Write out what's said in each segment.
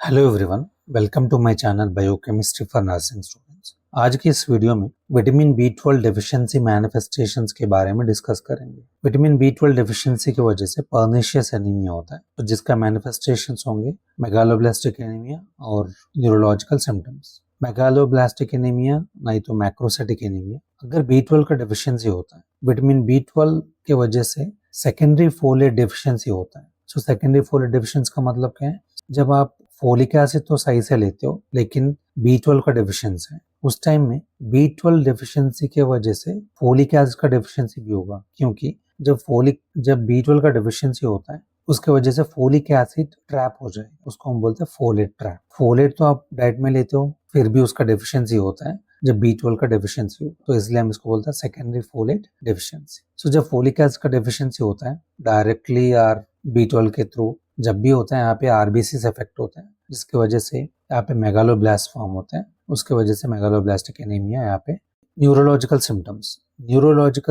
Hello everyone, welcome to my channel biochemistry for nursing students. आज की इस video में विटामिन बी 12 डेफिशिएंसी मैनिफेस्टेशंस के बारे में डिस्कस करेंगे। विटामिन बी 12 डेफिशिएंसी की वजह से पर्निशियस एनीमिया होता है, तो जिसका मैनिफेस्टेशंस होंगे मेगालोब्लास्टिक एनीमिया और न्यूरोलॉजिकल सिम्टम्स। मेगालोब्लास्टिक एनीमिया नहीं तो मैक्रोसाइटिक एनीमिया। अगर बी 12 का डेफिशिएंसी होता है, विटामिन बी 12 के वजह से सेकेंडरी फोलेट डेफिशिएंसी होता है। सो सेकेंडरी फोलेट डेफिशिएंसी का मतलब क्या है? जब आप फोलिक एसिड तो सही से लेते हो लेकिन बी 12 का डेफिशिएंसी है, उस टाइम में बी 12 डेफिशिएंसी के वजह से फोलिक एसिड का डेफिशिएंसी भी होगा, क्योंकि जब बी 12 का डेफिशिएंसी होता है उसके वजह से फोलिक एसिड ट्रैप हो जाए, उसको हम बोलते हैं फोलेट ट्रैप। फोलेट तो आप डाइट में लेते हो, फिर भी उसका डेफिशिएंसी होता है जब बी 12 का डेफिशिएंसी हो, तो इसलिए हम इसको बोलते हैं सेकेंडरी फोलेट डेफिशिएंसी। सो जब फोलिक एसिड का डेफिशिएंसी होता है डायरेक्टली यार बी 12 के थ्रू जब भी होता है, यहाँ पे आरबीसी से इफेक्ट होता है, जिसकी वजह से यहाँ पे मेगालोब्लास्ट फॉर्म होते हैं, उसके वजह से मेगालोब्लास्टिक एनीमिया। यहाँ पे न्यूरोलॉजिकल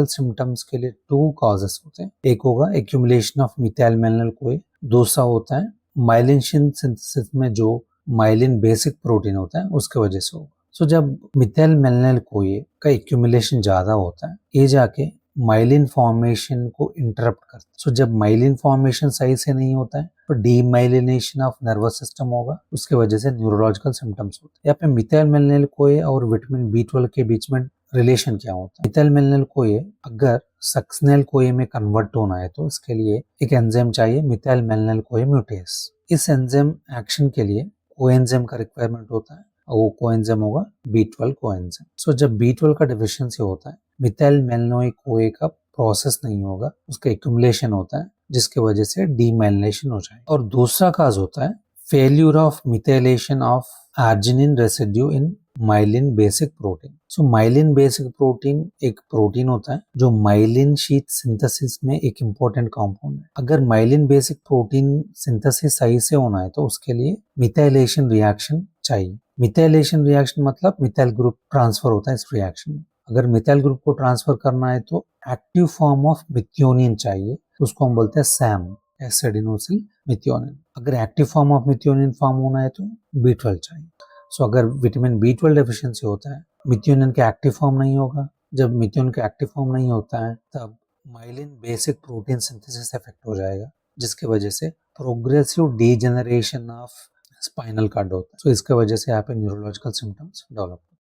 सिम्टम्स के लिए 2 कॉजेस होते हैं। एक होगा एक्यूमुलेशन ऑफ मिथाइल मेलानिल कोए, दूसरा होता है माइलिन सिंथेसिस में जो माइलिन बेसिक प्रोटीन होता है उसके वजह से होगा। सो जब मिथाइल मेलानिल कोए का एक्यूमुलेशन ज्यादा होता है, ये जाके माइलिन फॉर्मेशन को इंटरप्ट करता है। सो जब माइलिन फॉर्मेशन सही से नहीं होता है तो डीमाइलिनेशन ऑफ नर्वस सिस्टम होगा, उसके वजह से न्यूरोलॉजिकल सिम्टम्स होते हैं। यहाँ पे मिथाइल मेलानिल कोए और विटामिन बी 12 के बीच में रिलेशन क्या होता है? मिथाइल मेलानिल कोए अगर सक्सिनेल कोए में कन्वर्ट होना है तो इसके लिए एक एंजाइम चाहिए, मिथाइल मेलानिल कोए म्यूटेस। इस एंजाइम एक्शन के लिए कोएंजाइम का रिक्वायरमेंट होता है और वो कोएंजाइम होगा बी 12 कोएंजाइम। सो जब बी 12 का डेफिशिएंसी होता है, मिथाइल मेलानोइक कोए का प्रोसेस नहीं होगा, उसका एक्यूमुलेशन होता है, जिसके वजह से डीमाइलिनेशन हो जाए। और दूसरा काज होता है failure of methylation of arginine residue in myelin basic protein. So myelin basic protein एक प्रोटीन होता है जो माइलिन शीथ सिंथेसिस में एक इंपॉर्टेंट कंपाउंड है। अगर माइलिन बेसिक प्रोटीन सिंथेसिस सही से होना है तो उसके लिए मिथाइलेशन रिएक्शन चाहिए। मिथाइलेशन रिएक्शन मतलब मिथाइल ग्रुप ट्रांसफर होता है इस रिएक्शन में। अगर मिथाइल ग्रुप को ट्रांसफर करना है तो एक्टिव फॉर्म ऑफ मिथ्योनिन चाहिए, उसको हम बोलते हैं सैम, एसिडिनोसिल मिथ्योनिन। अगर active form of methionine form होना है तो बी 12 चाहिए। सो अगर विटामिन बी 12 डेफिशिएंसी होता है, मिथ्योनिन का एक्टिव फॉर्म नहीं होगा। जब मिथ्योनिन का एक्टिव फॉर्म नहीं होता है तब myelin basic protein synthesis effect हो जाएगा, जिसकी वजह से progressive degeneration of spinal cord होता है। सो इसके वजह से यहाँ पे न्यूरोलॉजिकल सिम्टम्स डेवलप